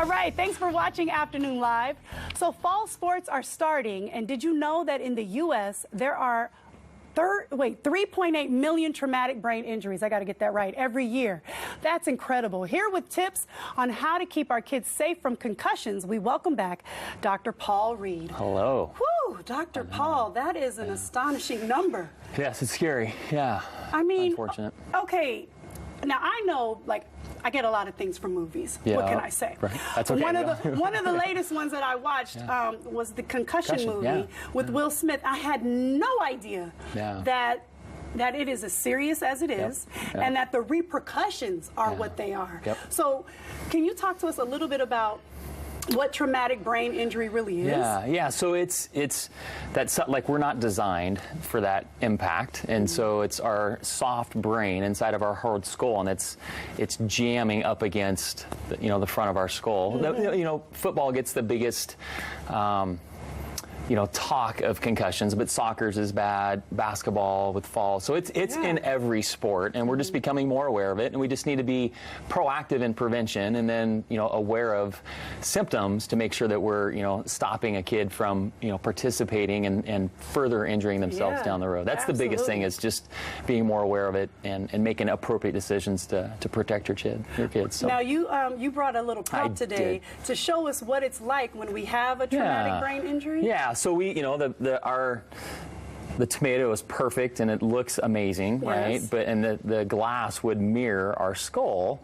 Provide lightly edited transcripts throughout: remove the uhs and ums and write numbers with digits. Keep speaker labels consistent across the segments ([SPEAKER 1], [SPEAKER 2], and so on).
[SPEAKER 1] All right, thanks for watching Afternoon Live. So fall sports are starting, and did you know that in the U.S. there are 3.8 million traumatic brain injuries, I got to get that right, every year. That's incredible. Here with tips on how to keep our kids safe from concussions, we welcome back Dr. Paul Reed.
[SPEAKER 2] Hello.
[SPEAKER 1] Whew, Dr. Paul, that is an astonishing number.
[SPEAKER 2] Yes, it's scary. Yeah.
[SPEAKER 1] I mean,
[SPEAKER 2] unfortunate.
[SPEAKER 1] Okay, now I know, like, I get a lot of things from movies.
[SPEAKER 2] Yeah.
[SPEAKER 1] What can I say?
[SPEAKER 2] Right. That's okay.
[SPEAKER 1] One of the latest ones that I watched was the Concussion movie with Will Smith. I had no idea that it is as serious as it is, and that the repercussions are what they are. So can you talk to us a little bit about what traumatic brain injury really is?
[SPEAKER 2] Yeah. So that's like, we're not designed for that impact, and so it's our soft brain inside of our hard skull, and it's jamming up against the front of our skull. Football gets the biggest talk of concussions, but soccer's is bad, basketball with falls. So it's in every sport, and we're just becoming more aware of it, and we just need to be proactive in prevention, and then aware of symptoms to make sure that we're stopping a kid from participating and further injuring themselves down the road. That's the biggest thing, is just being more aware of it and making appropriate decisions to protect your kids. So.
[SPEAKER 1] Now you brought a little prop today to show us what it's like when we have a traumatic brain injury.
[SPEAKER 2] Yeah. So we, the tomato is perfect and it looks amazing, right? And the glass would mirror our skull,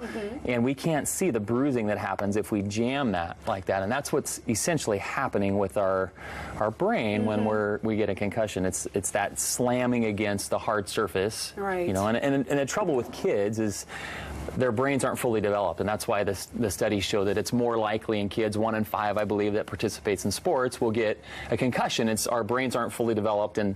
[SPEAKER 2] and we can't see the bruising that happens if we jam that like that. And that's what's essentially happening with our brain when we get a concussion. It's that slamming against the hard surface, right? And the trouble with kids is their brains aren't fully developed, and that's why the studies show that it's more likely in kids, 1 in 5, I believe, that participates in sports will get a concussion. It's our brains aren't fully developed and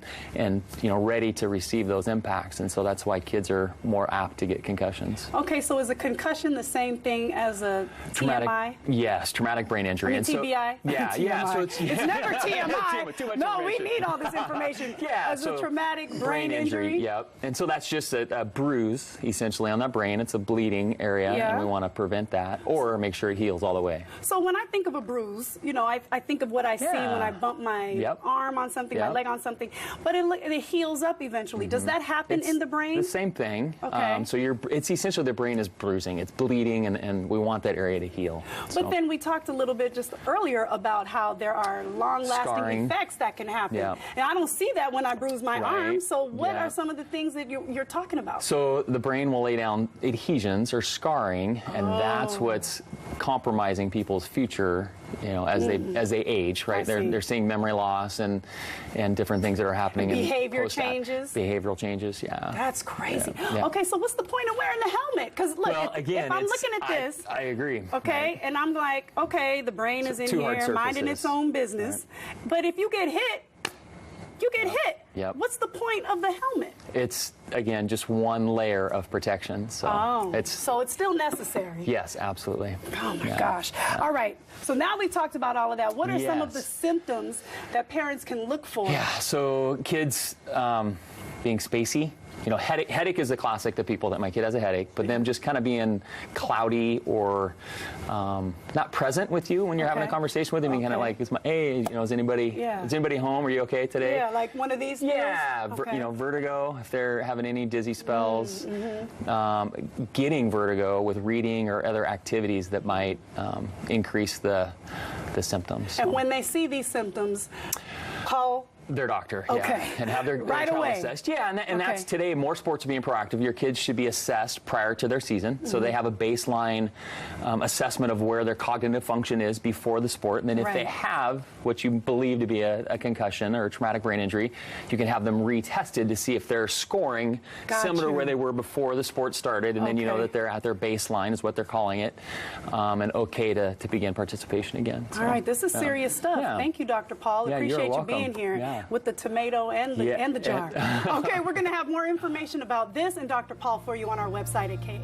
[SPEAKER 2] ready to receive those impacts, and so that's why kids are more apt to get concussions. Okay,
[SPEAKER 1] so is a concussion the same thing as a TMI?
[SPEAKER 2] Yes, traumatic brain injury.
[SPEAKER 1] And TBI?
[SPEAKER 2] Yeah. So
[SPEAKER 1] it's never TMI.
[SPEAKER 2] too much
[SPEAKER 1] no, we need all this information. As a traumatic brain injury.
[SPEAKER 2] Yep. And so that's just a bruise essentially on that brain. It's a bleeding area, and we want to prevent that or make sure it heals all the way.
[SPEAKER 1] So when I think of a bruise, I think of what I see when I bump my arm on something, my leg on something, but it heals up eventually. Does that happen in the brain?
[SPEAKER 2] The same thing.
[SPEAKER 1] Okay.
[SPEAKER 2] So it's essentially the brain is bruising, it's bleeding, and we want that area to heal.
[SPEAKER 1] But then we talked a little bit just earlier about how there are long-lasting effects that can happen. And I don't see that when I bruise my arm. So what are some of the things that you're talking about?
[SPEAKER 2] So the brain will lay down adhesions or scarring, and that's what's compromising people's future, as they age, right? They're seeing memory loss and different things that are happening.
[SPEAKER 1] Behavioral changes.
[SPEAKER 2] That's
[SPEAKER 1] crazy. Okay, so what's the point of wearing the helmet? Because look, if I'm looking at this,
[SPEAKER 2] I agree.
[SPEAKER 1] Okay, and I'm like, okay, the brain is in here minding its own business, but if you get hit, you get hit. What's the point of the helmet?
[SPEAKER 2] It's, again, just one layer of protection. So
[SPEAKER 1] so it's still necessary.
[SPEAKER 2] Yes, absolutely.
[SPEAKER 1] Oh my gosh. All right. So now we talked about all of that. What are some of the symptoms that parents can look for?
[SPEAKER 2] Yeah. So kids being spacey. Headache is a classic to people, that my kid has a headache, but them just kind of being cloudy or not present with you when you're having a conversation with them. You kind of like, is anybody home? Are you okay today?
[SPEAKER 1] Yeah, like one of these deals?
[SPEAKER 2] Yeah, vertigo, if they're having any dizzy spells, getting vertigo with reading or other activities that might increase the symptoms.
[SPEAKER 1] And when they see these symptoms, call
[SPEAKER 2] their doctor, and have their
[SPEAKER 1] right
[SPEAKER 2] child
[SPEAKER 1] away
[SPEAKER 2] assessed. And that's today. More sports are being proactive. Your kids should be assessed prior to their season, so they have a baseline assessment of where their cognitive function is before the sport. And then if they have what you believe to be a concussion or a traumatic brain injury, you can have them retested to see if they're scoring similar to where they were before the sport started, and then you know that they're at their baseline, is what they're calling it, and to begin participation again.
[SPEAKER 1] All right, this is serious stuff. Thank you, Dr. Paul. Appreciate you being here. With the tomato and the jar. Okay, we're going to have more information about this and Dr. Paul for you on our website at KA.